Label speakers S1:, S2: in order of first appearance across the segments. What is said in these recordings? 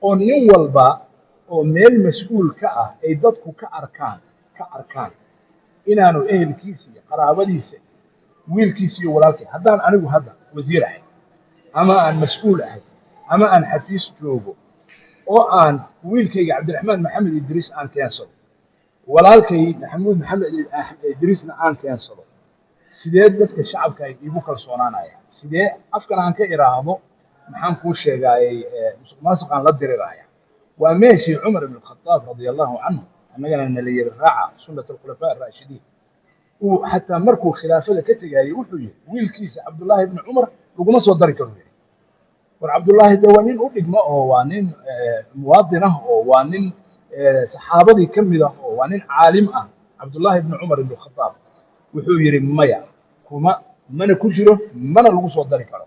S1: oo nin walba oo meel mas-uul ka ah ay dadku ka arkaan inaanu ehelkiisa iyo qaraabadiisa wiilkiisa iyo walaalkiisa haddaan anigu hadda wasiir ahay ama aan mas-uul ahay ama aan xafiis joogo oo aan wiilkayga cabdiraxmaan maxamed idriis aan keensado walaalkay maxamuud maxamed idriisna aan keensado sidee dadka shacabka ay iigu kalsoonaanayaan sidee afkan aan ka iraahdo maxaan kuu sheegaayey musuq maasuqaan la diriraya waa meeshii cumar ibn khataab radia allahu canhu annagana nala yiri raaca sunnat alkhulafaa araashidiin uu xataa markuu khilaafada ka tegayey wuxuu yidhi wiilkiisa cabdullaahi ibni cumar laguma soo dari karo yidhi war cabdullaahi de waa nin u dhigmo oo waa nin muwaadin ah oo waa nin saxaabadii ka mid ah oo waa nin caalim ah cabdullaahi ibni cumar ibn khataab wuxuu yidhi maya mana ku jiro mana lagu soo dari karo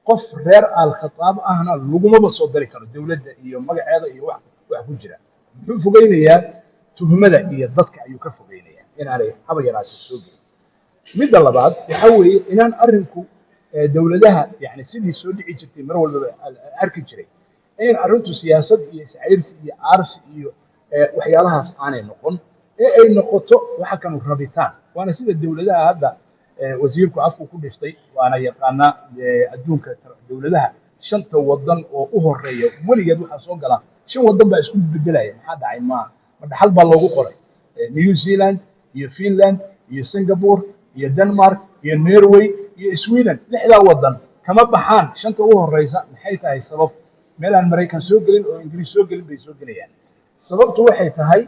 S1: qof reer al-khataab ahna lagumaba soo dari karo dowladda iyo magaceeda iyo wax ku jira muxuu fogeynayaa tuhmada iyo dadka ayuu ka fogeynayaa inaanay haba yaraatee soo gelin midda labaad waxa weeye inaan arrinku dowladaha yani sidii soo dhici jirtay mar walbaba arki jiray in arrintu siyaasad iyo iscayrsi iyo aarsi iyo waxyaalahaas aanay noqon ee ay noqoto waxa kanu rabitaan waana sida dowladaha hadda wasiirku afku ku dhiftay waana yaqaanaa adduunka dowladaha shanta wadan oo u horeeya weligeed waxaa soo gala shan wadan baa isku bedelaya maxaa dhacay ma dhaxal baa loogu qoray new zealand iyo finland iyo singapore iyo denmark iyo norway iyo sweden lixdaa wadan kama baxaan shanta u horeysa maxay tahay sabab meel aan maraykan soo gelin oo ingiriis soo gelin bay soo gelayaan sababtu waxay tahay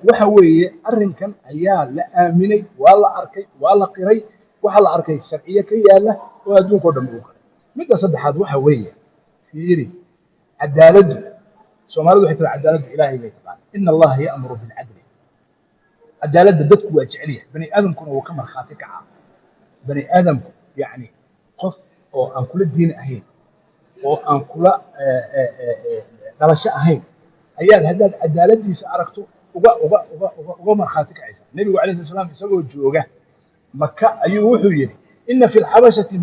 S1: waxa weeye arrinkan ayaa la aaminay waa la arkay waa la qiray waxa la arkay sharciye ka yaala oo adduunka oo dhan uu qaray midda saddexaad waxa weeye fiiri cadaaladdu soomaalidu waxay tiri cadaaladdu ilaahay bay taqaan ina allaha ya'muru bilcadli cadaaladda dadku waa jecel yahay bani aadamkuna wuu ka markhaati kacaa bani aadamku yacni qof oo aan kula diin ahayn oo aan kula dhalasho ahayn ayaad haddaad cadaaladdiisa aragto uga markhaati kacaysa nebigu calayhi salaam isagoo jooga maka ayuu wuxuu yidhi ina fi lxabashati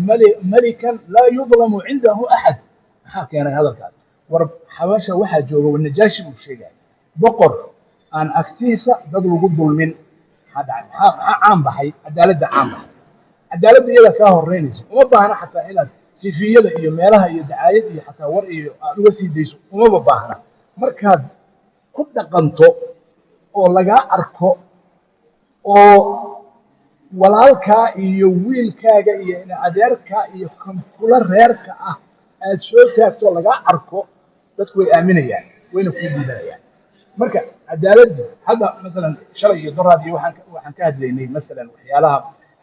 S1: malikan laa yudlamu cindahu axad maxaa keenay hadalkaas war xabasha waxaa jooga wanajaashi buu sheegaya boqor aan agtiisa dad lagu dulmin maxaa caan baxay cadaaladda caan baxay cadaaladda iyada kaa horeynaysa uma baahna xataa inaad tifiyada iyo meelaha iyo dacaayad iyo xataa war iyo aad uga sii dayso umaba baahna markaad ku dhaqanto oo lagaa arko oo walaalkaa iyo wiilkaaga iyo adeerkaa iyo kan kula reerka ah aad soo taagto lagaa arko dadku way aaminayaan wayna kuu diidanayaan marka cadaaladdu hadda masalan shalay iyo doraad iyo waxaan ka hadlaynay masalan waxyaalaha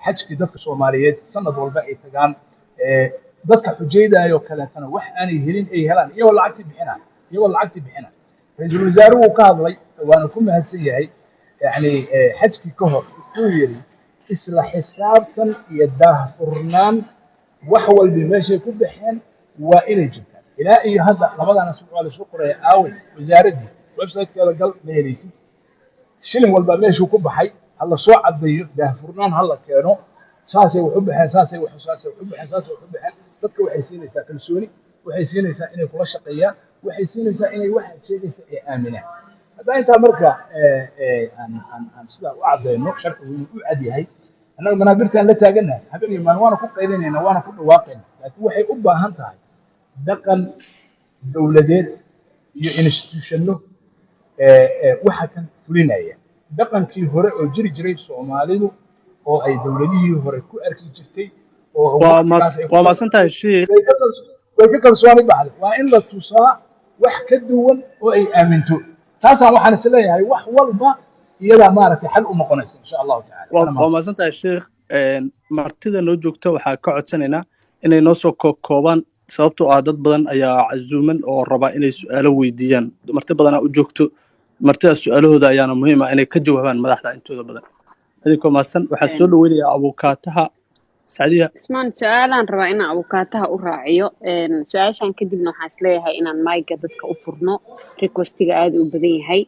S1: xajkii dadka soomaaliyeed sanad walba ay tagaan dadka xujaydaayo kaleetana wax aanay helin ay helaan iyagoo lacagtii bixina ra-iisul wasaare wuu ka hadlay waana ku mahadsan yahay yani xajkii ka hor wuxuu yidhi isla xisaabtan iyo daahfurnaan wax walba meeshay ku baxeen waa inay jirtaan ilaa iyo hadda labadana waa laisku qoraya aawey wasaaraddii websitekeeda gal ma helaysid shilin walba meeshuu ku baxay ha la soo caddeeyo daahfurnaan ha la keeno saasay wax u baxeen saasay wax u baxeen dadka waxay siinaysaa kalsooni waxay siinaysaa inay kula shaqeeyaan waxay siinaysaa inay waxaad sheegaysa ay aaminaan haddaa intaa marka aan sidaa u caddayno sharcigu inuu u cad yahay annaga manaabirtaan la taagannahay habeen iyo maalin waana ku qaylinayna waana ku dhawaaqayna laakiin waxay u baahan tahay dhaqan dowladeed iyo institutionno waxa kan fulinaya dhaqankii hore oo jiri jiray soomaalidu oo ay dowladihii hore ku arki jirtay oo
S2: waa maasantahay sheekh
S1: way ka kalsooni baxday waa in la tusaa wax ka duwan oo ay aaminto taasaan waxaan is leeyahay wax walba iyadaa maaragtay xal u noqonaysa insha allahu tacala
S2: waa maasantahay sheekh martida noo joogta waxaa ka codsanaynaa inay noo soo koobaan sababtoo ah dad badan ayaa casuuman oo rabaa inay su'aalo weydiiyaan marti badanaa u joogto martida su'aalahooda ayaana muhiim ah inay ka jawaabaan madaxda intooda badan idinkoo maasan waxaa soo dhaweynayaa abukaataha sacdiya
S3: ismaan su'aalaan rabaa inaan abukaataha u raaciyo su'aashan kadibna waxaan isleeyahay inaan mayga dadka u furno requestiga aad u badan yahay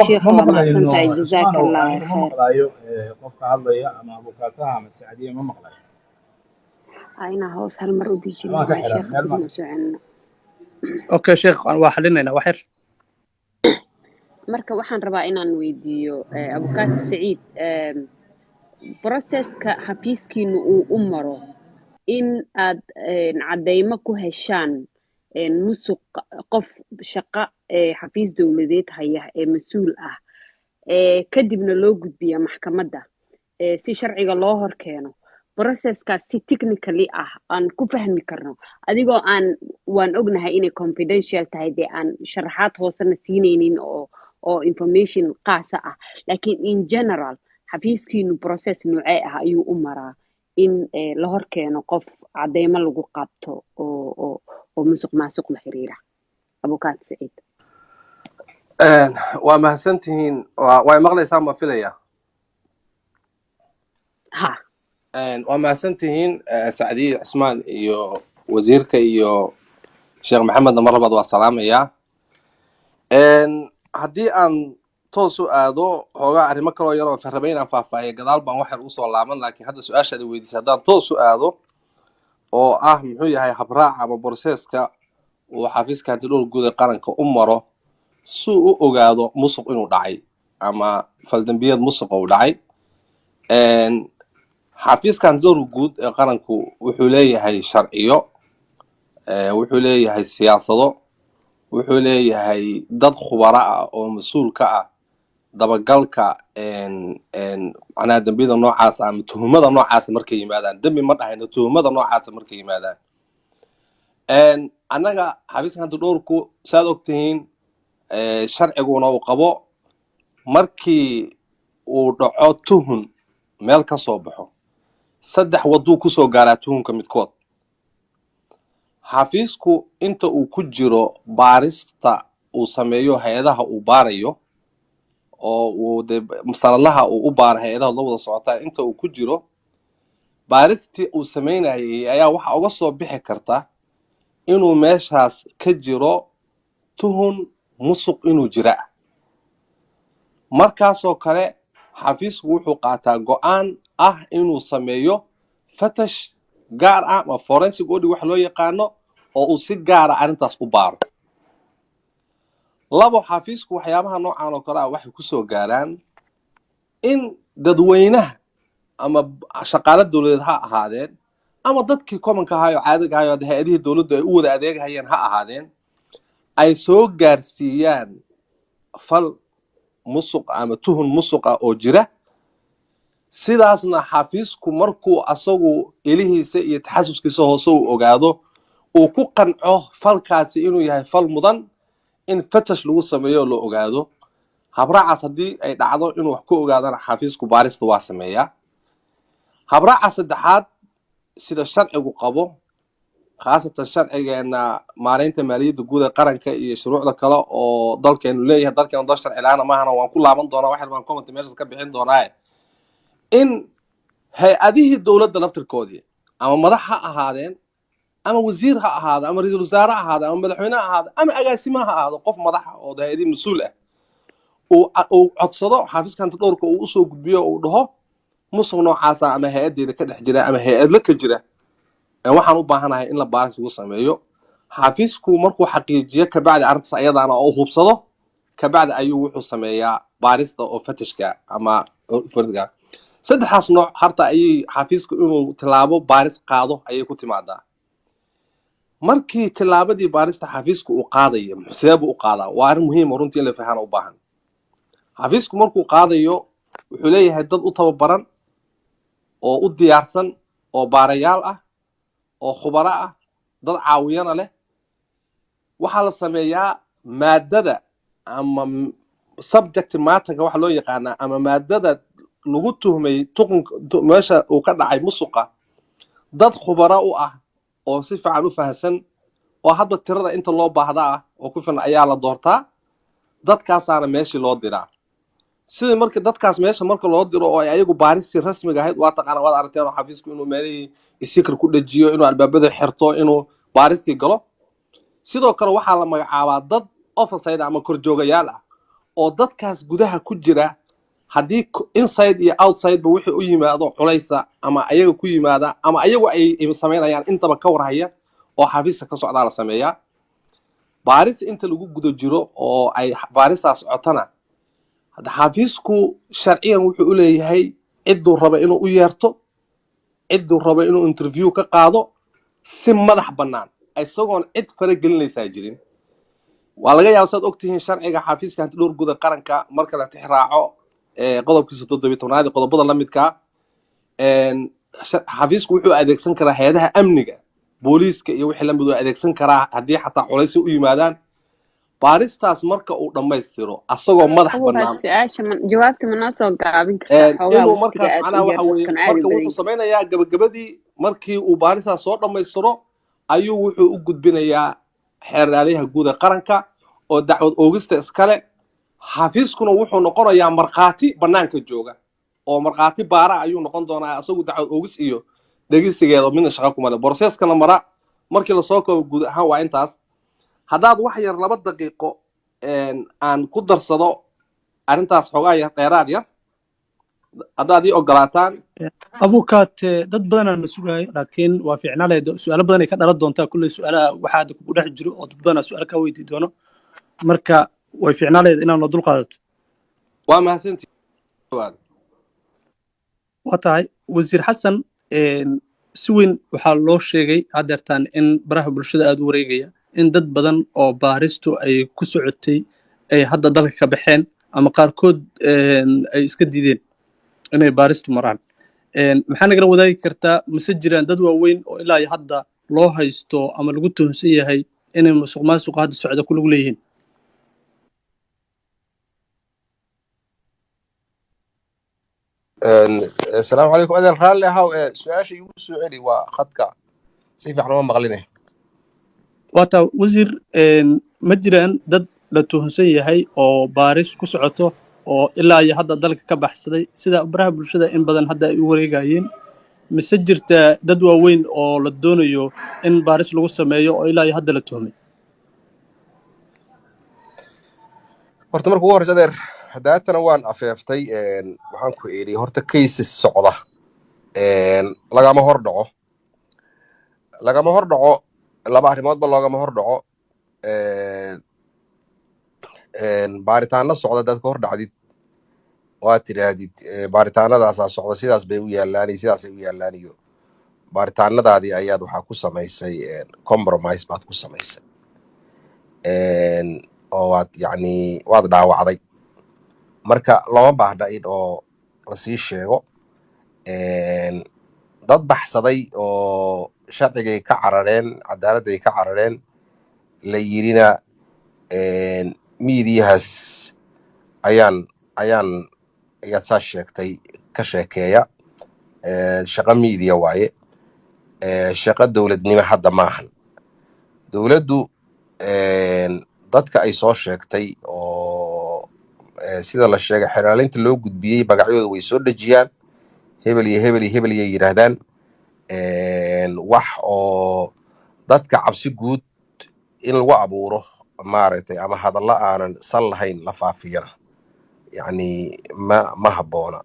S3: sheekh waa mahadsantahay jazaaka allah
S1: khayr qofka hadlaya ama abukaataha ama sacdiya ma maqlayo
S3: ayna hoos hal mar u dijino sheekh kadibna soo celino
S2: اوكي شيخ waa xalinayna waxir
S3: marka waxaan rabaa inaan weydiiyo abukaat Saciid processka xafiiskiinu uu u maro in aad cadeymo ku heshaan musuq qof shaqo xafiis dowladeed haya ee mas'uul ah kadibna loo gudbiya maxkamadda si sharciga loo hor keeno processkaas si technically ah aan ku fahmi karno adigoo waan ognahay inay confidential tahay dee aan sharaxaad hoosena siinaynin oo information qaasa ah laakiin in general xafiiskiinu process noocee ah ayuu u maraa in la hor keeno qof cadeymo lagu qabto oo musuq maasuq la xiriira abukaat Saciid
S4: waa mahadsantihiin way maqlaysaa ma filaya
S3: ha
S4: waa mahadsantihiin Sacdiye Cismaan iyo wasiirka iyo Sheekh Maxamed mar labaad waa salaamaya haddii aan toos u aado hoogaa arrimo kale oo yar oo farrabayn aan faahfaahiyo gadaal baan wax yar u soo laaban laakiin hadda su-aashaada weydiisay haddaan toos u aado oo ah muxuu yahay habraac ama processka uu xafiiska hantidhowrka guud ee qaranka u maro si uu u ogaado musuq inuu dhacay ama faldambiyad musuq uu dhacay xafiiska hantidhowrka guud ee qaranku wuxuu leeyahay sharciyo wuxuu leeyahay siyaasado wuxuu leeyahay dad khubaro ah oo mas-uul ka ah dabagalka macnaha dambiyada noocaas ama tuhumada noocaas markay yimaadaan dambi ma dhahayno tuhumada noocaas markay yimaadaan annaga xafiiska hantidhowrku saad ogtihiin sharciguna uu qabo markii uu dhaco tuhun meel ka soo baxo 3 waduu ku soo gaaraa tuhunka midkood xafiisku inta uu ku jiro baarista uu sameeyo hay'adaha uu baarayo oo uu masalaha uu u baaro hay'adaha la wada socota inta uu ku jiro baaristii uu sameynayay ayaa waxa uga soo bixi karta inuu meeshaas ka jiro tuhun musuq inuu jira markaasoo kale xafiisku wuxuu qaataa go'aan ah inuu sameeyo fatash gaar ah ama forensic audit wax loo yaqaano oo uu si gaar ah arrintaas u baaro labo xafiisku waxyaabaha noocan oo kale ah waxay ku soo gaaraan in dadweynaha ama shaqaale dawladeed ha ahaadeen ama dadkii commonka ahaa oo caadiga ahaa oo hay'adihii dawladdu ay u wada adeegayeen ha ahaadeen ay soo gaarsiiyaan fal musuq ama tuhun musuq ah oo jira sidaasna xafiisku markuu asagu ilihiisa iyo taxasuskiisa hoose uu ogaado uu ku qanco falkaasi inuu yahay fal mudan in fatash lagu sameeyo loo ogaado habraacaas haddii ay dhacdo inuu wax ku ogaadana xafiisku baarista waa sameeyaa habraaca saddexaad sida sharcigu qabo khaasatan sharcigeena maareynta maaliyadda guud ee qaranka iyo shuruucda kale oo dalkeenu leeyahay dalkeenu dal sharci la'aan maahana waan ku laaban doonaa wax baan comment meeshaas ka bixin doonaa in hay'adihii dawladda laftirkoodii ama madax ha ahaadeen ama wasiir ha ahaado ama ra'iisul wasaare ha ahaado ama madaxweyne ha ahaado ama agaasimo ha ahaado qof madax oo hay'adii mas'uul ah uu codsado xafiiska hantidhowrka uu u soo gudbiyo uu dhaho musuq noocaas ama hay'adeeda ka dhex jira ama hay'adla ka jira waxaan u baahanahay in la baaris ugu sameeyo xafiisku markuu xaqiijiyo ka bacdi arrintaas ayadaana oo hubsado ka bacdi ayuu wuxuu sameeyaa baarista oo fatashka ama fardiga saddexaas nooc harta ayay xafiisku inuu tilaabo baaris qaado ayay ku timaadaa markii tilaabadii baarista xafiisku uu qaadayo sidee u qaadaa waa arrin muhiim ah runtii in la fahmo u baahan xafiisku markuu qaadayo wuxuu leeyahay dad u tababaran oo u diyaarsan oo baarayaal ah oo khubaro ah dad caawiyana leh waxaa la sameeyaa maadada ama subject matter waxa loo yaqaanaa ama maadada lagu tuhmay meesha uu ka dhacay musuqa dad khubaro u ah oo si fiican u fahansan oo hadba tirada inta loo baahda ah oo ku filan ayaa la doortaa dadkaasaana meeshii loo diraa sidii markii dadkaas meesha marka loo diro oo ay ayagu baaristii rasmiga ahayd waa taqaana waad aragteen oo xafiisku inuu meelihii isikir ku dhajiyo inuu albaabada xirto inuu baaristii galo sidoo kale waxaa la magacaabaa dad oversight ama korjoogayaal ah oo dadkaas gudaha ku jira haddii inside iyo outside ba wixii u yimaado culaysa ama ayaga ku yimaada ama ayagu ay sameynayaan intaba ka warhaya oo xafiiska ka socdaa la sameeyaa baaris inta lagu guda jiro oo ay baaristaas socotana hadda xafiisku sharciyan wuxuu u leeyahay cidduu raba inuu u yeerto cidduu raba inuu interview ka qaado si madax bannaan isagoon cid fara gelinaysaa jirin waa laga yaaba saad ogtihiin sharciga xafiiska hantidhowr guud ee qaranka marka la tixraaco qodobkiisa 17aad qodobada la midka xafiisku wuxuu adeegsan karaa hay'adaha amniga booliiska iyo wixii la mid ah adeegsan karaa haddii xataa culays u yimaadaan baaristaas marka uu dhammaystiro asagoo madax bannaan
S3: jawaabta ma noo soo gaabin kartaa xoogaa
S4: inuu
S3: waqtiga
S4: markaas
S3: aad
S4: macnaha
S3: u
S4: waxa
S3: yardadkan
S4: weeye
S3: aad u
S4: marka
S3: badan
S4: wuxuu samaynayaa gabagabadii markii uu baaristaas soo dhammaystiro ayuu wuxuu u gudbinayaa xeerraadaha guud ee qaranka oo dacwad oogista iskale xafiiskuna wuxuu noqonayaa markhaati bannaanka jooga oo markhaati baara ayuu noqon doonaa asagu dacwad oogis iyo dhegeysigeeda midna shaqo kuma leh boroseskana mara markii lasoo koobo guud ahaan waa intaas haddaad wax yar 2 daqiiqo aan ku darsado arrintaas xoogaa yar dheeraad yar haddaad ii ogolaataan
S2: abukaat dad badan aan sugahay laakiin waa fiicnaa leedo su'aalo badan ay ka dhalan doontaa kulley su'aalaha waxa hadda kugu dhex jiro oo dad badan su'aal ka weydiin doono marka way fiicnaa leedo inaad noo dul qaadato
S4: waa mahadsantihiin
S2: waa tahay wasiir xasan si weyn waxaa loo sheegay haddeertaan in baraha bulshada aad u wareegaya in dad badan oo baaristu ay ku socotay ay hadda dalka ka baxeen ama qaarkood ay iska diideen inay baaristu maraan maxaa nagala wadaagi kartaa mise jiraan dad waaweyn oo ilaa iyo hadda loo haysto ama lagu tuhunsan yahay inay musuqmaasuqa hadda socda ku lug leeyihiin
S5: السلام عليكم أنا رالي هاو سؤال شيء سؤالي وخدك سيف عن ما مغلينه
S2: waa taa wasiir ma jiraan dad la tuhunsan yahay oo baaris ku socoto oo ilaa iyo hadda dalka ka baxsaday sida baraha bulshada in badan hadda ay u wareegayeen mise jirta dad waaweyn oo la doonayo in baaris lagu sameeyo oo ilaa iyo hadda la tuhmay
S5: horta markuu hore adeer hadaatana waan afeeftay waxaan ku eediyay horta cases socda lagama hor dhaco laba arrimoodba loogama hor dhaco baaritaano socda dadka hor dhacdid waa tidhaahdid baaritaanadaasaa socda sidaas bay u yaallaan iyo sidaasay u yaallaan iyo baaritaanadaadii ayaad waxaa ku samaysay compromise baad ku samaysay oo waad yacni waad dhaawacday marka looma baahna in oo lasii sheego dad baxsaday oo sharcigay ka carareen cadaaladday ka carareen la yirina miidiyahaas ayaad saa sheegtay ka sheekeeya shaqo miidiya waaye shaqo dowladnimo hadda maahan dowladdu dadka ay soo sheegtay oo sida la sheegay xeraalinta loo gudbiyey magacyadooda way soo dhejiyaan hebel iyo hebel iyo hebel iyay yidhaahdaan wax oo dadka cabsi guud in lagu abuuro maaragtay ama hadallo aanan sal lahayn la faafiyana yacni ma habboona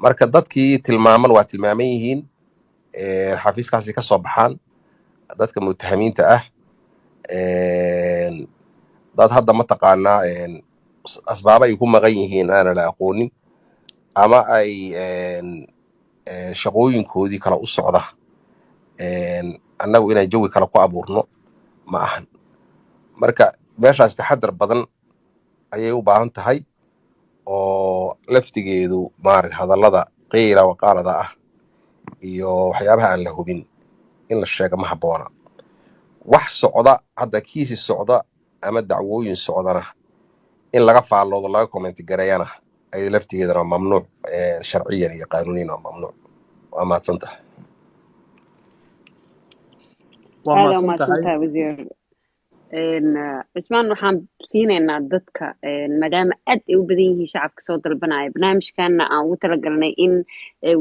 S5: marka dadkii tilmaaman waa tilmaaman yihiin xafiiskaasi ka soo baxaan dadka mutahamiinta ah dad hadda mataqaanaa asbaaba ay ku maqan yihiin aana la aqoonin ama ay shaqooyinkoodii kala u socda annagu inaan jawi kale ku abuurno ma ahan marka meeshaas taxadar badan ayay u baahan tahay oo laftigeedu maaragtay hadallada qiila waqaalada ah iyo waxyaabaha aan la hubin in la sheega ma habboona wax socda hadda kiisi socda ama dacwooyin socdana in laga faalloodo laga commenti gareeyana ay laftigeedana mamnuuc sharciyan iyo qaanuuniyan waa mamnuuc waa mahadsantahay
S3: aada umahadsantahay wasiir cusmaan waxaan siinaynaa dadka maadaama aad ay u badan yihiin shacabka soo dalbanaya barnaamijkana aan ugu talagalnay in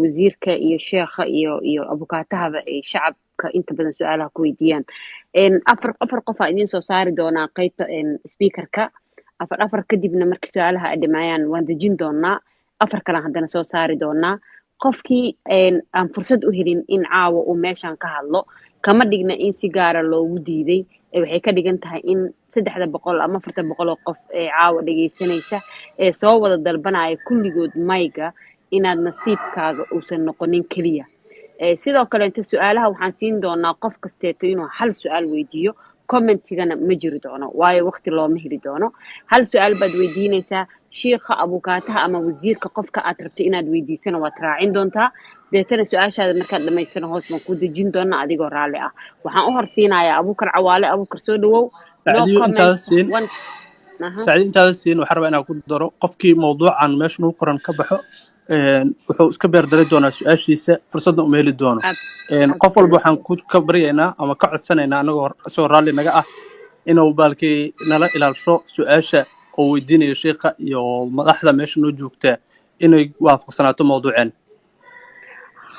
S3: wasiirka iyo sheekha iyo abukaatahaba ay shacabka inta badan su-aalaha ku weydiiyaan afar qof aa idiin soo saari doonaa qaybta speakerka afar kadibna marka su-aalaha ay dhimaayaan waan dejin doonaa afar kalan haddana soo saari doonaa qofkii aan fursad u helin in caawa uu meeshan ka hadlo kama dhigna in si gaara loogu diiday waxay ka dhigan tahay in 300 ama 400 oo qof ee caawa dhageysanaysa ee soo wada dalbanaya kulligood mayga inaad nasiibkaaga uusan noqonin keliya. sidoo kale inta su'aalaha waxaan siin doonaa qof kasteeto inuu hal su'aal weydiiyo, commentigana ma jiri doono waayo waqti looma heli doono. hal su'aal baad weydiinaysaa, shiikha, abukaataha ama wasiirka qofka aad rabto inaad weydiisana waad raacin doontaa. deetana su'aashaada markaad dhamaysana hoos baan ku dejin doonaa adigoo raalli ah. waxaan u horsiinayaa Abuukar Cawaale. Abuukar soo dhawow. no
S2: سعدي انت
S3: comment
S2: سين
S3: one. aha
S2: سعدي انت سين waxaan rabaa inaan ku daro qofkii mowduucan meesha uu qoran ka baxo wuxuu iska beerdalay doonaa su'aashiisa fursadna uma heli doono qof walba waxaan
S3: absolutely
S2: ku baryaynaa ama ka codsanaynaa anagoo soo raalli naga ah inuu baalkii nala ilaalisho su'aasha oo weydiinayo sheekha iyo madaxda meesha noo joogta inay waafaqsanaato mowduuceen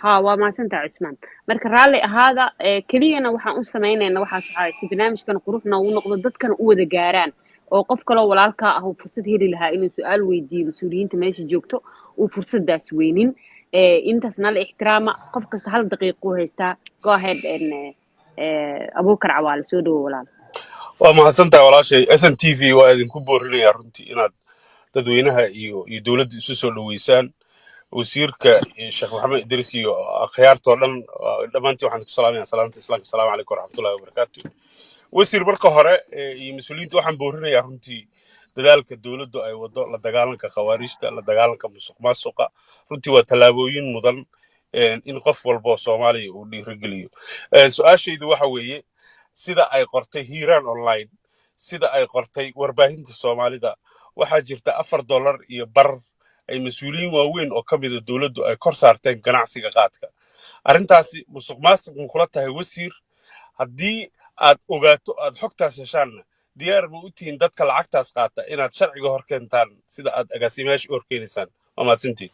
S3: ها waa mahadsantahay Cusmaan. marka raalli ahaada keliyana waxaan u sameynaynaa waxaas waxaa si barnaamijkan quruxna uu noqdo dadkana u wada gaaraan oo qof kale oo walaalka ah uu fursad heli lahaa inuu su'aal weydiiyo mas'uuliyiinta meesha joogto uu fursadaas weynin. intaasna la ixtiraama qof kasta hal daqiiqo u haystaa. go ahead Abuukar Cawaale soo dhawow walaal.
S6: waa mahadsantahay walaashay SNTV waa idinku boorinayaa runtii inaad dadweynaha iyo dowladda isu soo dhaweysaan wasiirka Sheekh Maxamed Idris iyo akhyaartoo dhan dhammaantii waxaan ku salaamayaa salaamta islaamka. Assalaamu calaykum waraxmatullaahi wabarakaatuh. wasiir marka hore iyo mas'uuliyiinta waxaan boorinayaa runtii dadaalka dowladdu ay wado la dagaalanka khawaarijta, la dagaalanka musuqmaasuqa. runtii waa tallaabooyin mudan in qof walba oo Soomaaliya uu dhiirigeliyo. su'aashaydu waxa weeye sida ay qortay Hiiraan Online, sida ay qortay warbaahinta Soomaalida, waxaa jirta $4 iyo bar ay mas'uuliyiin waaweyn oo ka mid ah dowladdu ay kor saarteen ganacsiga qaadka. arrintaasi musuqmaasuqun kula tahay wasiir, haddii aad ogaato aad xogtaas heshaanna diyaar ma u tihiin dadka lacagtaas qaata inaad sharciga hor keentaan sida aad agaasimayaasha u horkeenaysaan? waa mahadsantihiin.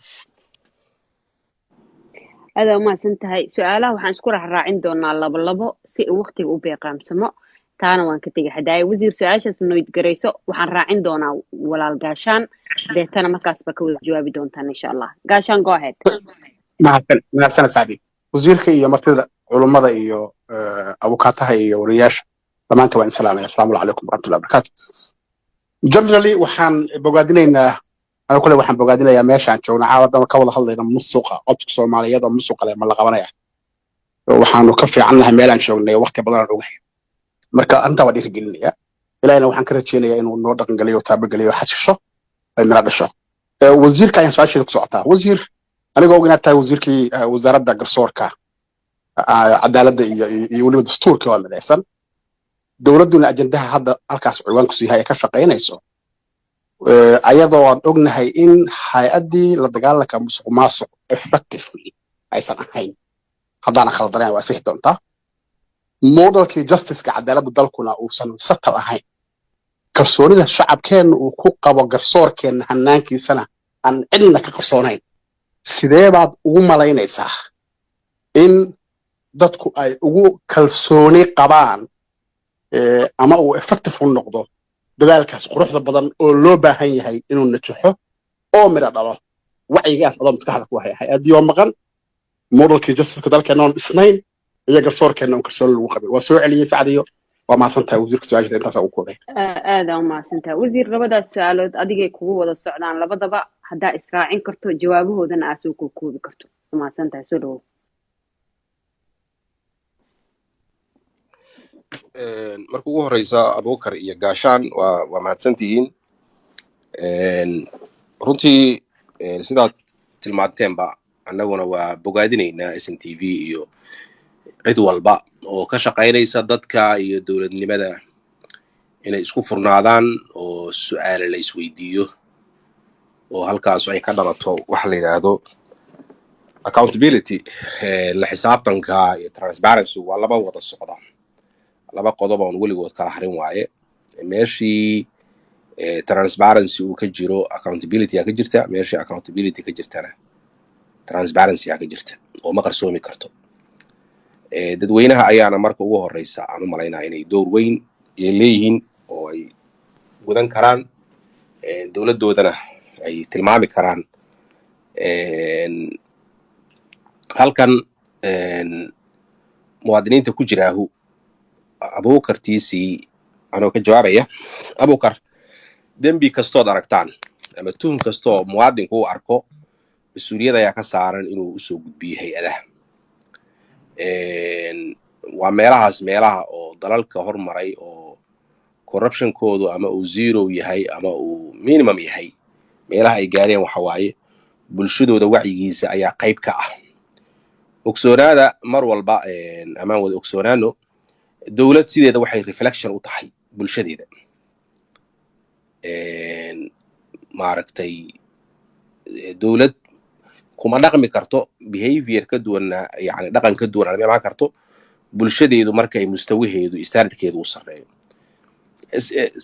S3: aad u mahadsantahay. su'aalaha waxaan isku raacin doonaa labo si uu waqtiga u beeqaamsamo. taana waan ka tegay hadaaye wasiir su'aashaas noyd garayso waxaan raacin doonaa walaal Gaashaan deetana markaas ba ka wada jawaabi doontaan insha Allah. Gaashaan go ahead.
S7: mahadsan Saadi. wasiirka iyo martida culimada iyo abukaataha iyo wariyaasha dhammaanta waan salaamay. Assalaamu calaykum waraxmatullaahi wabarakaatuh. generally waxaan bogaadinaynaa أنا كل واحد بقعدين يا ماشي عن شغل عاود ما كول خلي من السوق أبتك سومالية ده من السوق على ملا قبنا وحنا كفي عنها ميل عن شغل وقت بدنا نروح مركا أنت ودي رجلني يا إلا أنا وحنا كرتشيني إنه نورد قليل وتابع قليل وحش الشو من هذا الشو وزير كان سؤال شيء سقطه وزير أنا قلنا تا وزير كي وزارة دقرصور كا عدالة يولي دستور كمان من الإنسان دولتنا أجندها هذا الكاس عوان كسي هاي كشقين يسوع ayadoo aan ognahay in hay'adii la dagaalanka musuqmaasuq effectively aysan ahayn haddana khaldaneen waa sii doontaa modelkii justice-ka cadaaladda dalkuna uusan satal ahayn kalsoonida shacabkeena uu ku qabo garsoorkeena hanaankiisana aan cidna ka qarsoonayn sidee baad ugu malaynaysaa in dadku ay ugu kalsooni qabaan ama uu effective u noqdo dadaalkaas quruxda badan oo loo baahan yahay inuu najaxo oo mira dhalo wacyigaas adoo maskaxda ku haya hay'adii maqan modelkii justice-ka dalkeena oo isnayn iyo garsoorkeena oo kalsooni lagu qabay waa soo celiyay Sacdiyo waa maasantahay wasiirka su'aasha intaas uu koobay
S3: aad u mahadsantahay wasiir. labadaas su'aalood adigay kugu wada socdaan labadaba haddaa israacin karto jawaabahoodana aad soo koobi karto. mahadsantahay soo dhawow.
S5: marka ugu horeysa Abuukar iyo Gaashaan waa mahadsantihiin runtii sidaad tilmaanteenba annaguna waa bogaadinaynaa SNTV iyo cid walba oo ka shaqaynaysa dadka iyo dowladnimada inay isku furnaadaan oo su'aalo la isweydiiyo oo halkaas ay ka dhalato waxa la yiraahdo accountability la xisaabtanka iyo transparency waa laba wada socda laba qodob oo weligood kala harin waaye meeshii transparency uu ka jiro accountability ka jirta meeshii accountability ka jirtana transparency ka jirta oo ma qarsoomi karto dadweynaha ayaana marka ugu horeysa aan u malaynaa inay door weyn leeyihiin oo ay gudan karaan dowladoodana ay tilmaami karaan halkan muwaadiniinta ku jiraahu abuukartiisii anoo ka jawaabaya abuukar dembi kastood aragtaan ama tuhun kastoo muwaadinku u arko mas-uuliyad ayaa ka saaran inuu usoo gudbiyo hay-adaha waa meelaha oo dalalka hormaray oo corruptionkoodu ama uu zero yahay ama uu minimum yahay meelaha ay gaareen waxa waaye bulshadooda wacyigiisa ayaa qayb ka ah ogsoonaada mar walba amaan wada ogsoonaano dowlad sideeda waxay reflection u tahay bulshadeeda maaragtay dowlad kuma dhaqmi karto behavior ka duwanna yani dhaqan ka duwan lama imaan karto bulshadeedu markay mustawaheedu standardkeedu u sarreeyo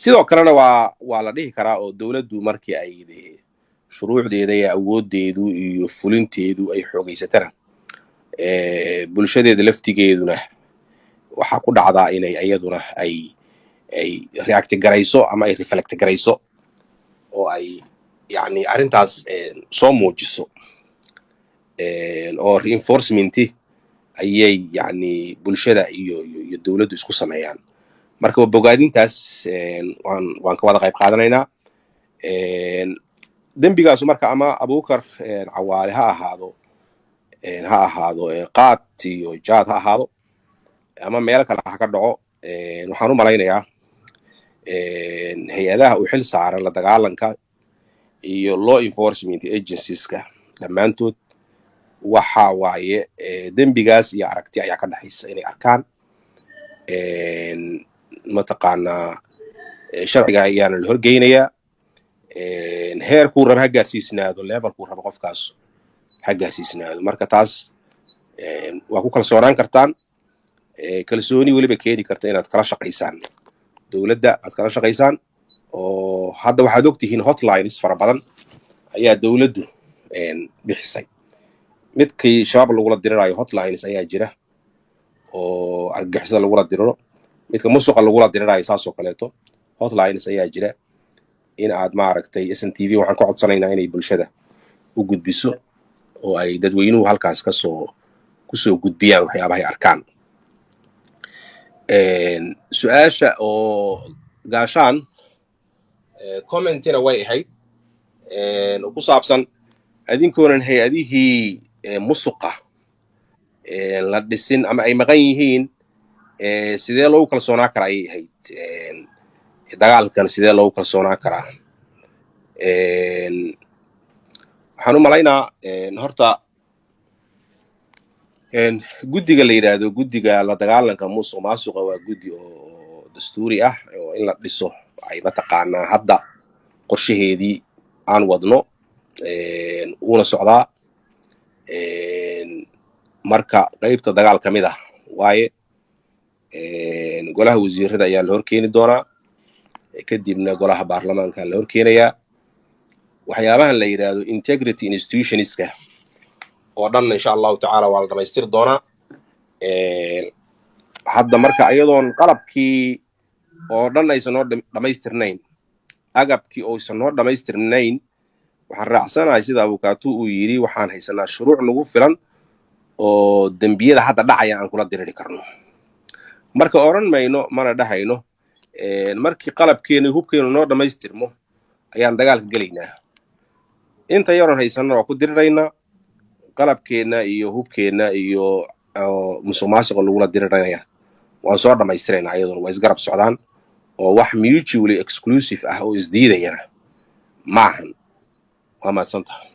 S5: sidoo kalena waa la dhihi karaa oo dowladdu markii ay shuruucdeeda iyo awoodeedu iyo fulinteedu ay xoogaysatana bulshadeeda laftigeeduna waxaa ku dhacdaa inay iyaduna ay react garayso ama ay reflect garayso oo ay yani arrintaas soo muujiso oo reinforcement ayay yani bulshada iyo dowladdu isku sameeyaan marka bogaadintaas waan ka wada qayb qaadanaynaa dembigaasu marka ama abuukar cawaale ha ahaado qaad iyo jaad ha ahaado ama meel kale ha ka dhaco waxaan u malaynayaa hay-adaha u xil saaran la dagaalanka iyo law enforcement agencieska dhammaantood waxa waaye dembigaas iyo aragti ayaa ka dhaxaysa inay arkaan mataqaanaa sharciga ayaana la horgeynayaa heerkuu raba ha gaarsiisnaado levelkuu raba qofkaas ha gaarsiisnaado marka taas waa ku kalsoonaan kartaan kalsooni weliba keeni karta inaad kala shaqaysaan dowladda aad kala shaqaysaan oo hadda waxaad ogtihiin hotlines fara badan ayaa dowladdu bixisay midkii shabaab lagula dirirayo hotlines ayaa jira oo argagixisada lagula diriro midka musuqa lagula dirirayo saasoo kaleeto hotlines ayaa jira in aad maaragtay SNTV waxaan ka codsanaynaa inay bulshada u gudbiso oo ay dadweynuhu halkaas kusoo gudbiyaan waxyaabaha ay arkaan su-aasha oo gaashaan commentina way ahayd ku saabsan adinkoonan hay-adihii musuqa la dhisin ama ay maqan yihiin sidee loogu kalsoonaa karaa ayay ahayd dagaalkan sidee loogu kalsoonaa karaa waxaan u malaynaa horta guddiga la yidhaahdo guddiga la dagaalanka musuq maasuqa waa guddi oo dastuuri ah oo in la dhiso ay mataqaanaa hadda qorshaheedii aan wadno uuna socdaa marka qaybta dagaal ka mid ah waaye golaha wasiirada ayaa la horkeeni doonaa kadibna golaha baarlamaanka la horkeenayaa waxyaabahan la yidhaahdo integrity institutionska oo dhan insha allahu tacaala waa la dhamaystiri doonaa hadda marka iyadoon qalabkii oo dhan aysan noo dhamaystirnayn agabkii oysan noo dhamaystirnayn waxaan raacsanahay sida abukaatu uu yidhi waxaan haysanaa shuruuc nagu filan oo dembiyada hadda dhacaya aan kula diriri karno marka oran mayno mana dhahayno markii qalabkeena hubkeenu noo dhamaystirmo ayaan dagaalka gelaynaa inta yaroon haysanna waa ku diriraynaa qalabkeena iyo hubkeena iyo musuq maasuqa lagula diriraya waan soo dhamaystiraynaa iyaduna waa isgarab socdaan oo wax mutually exclusive ah oo isdiidayana maahan waa mahadsantahay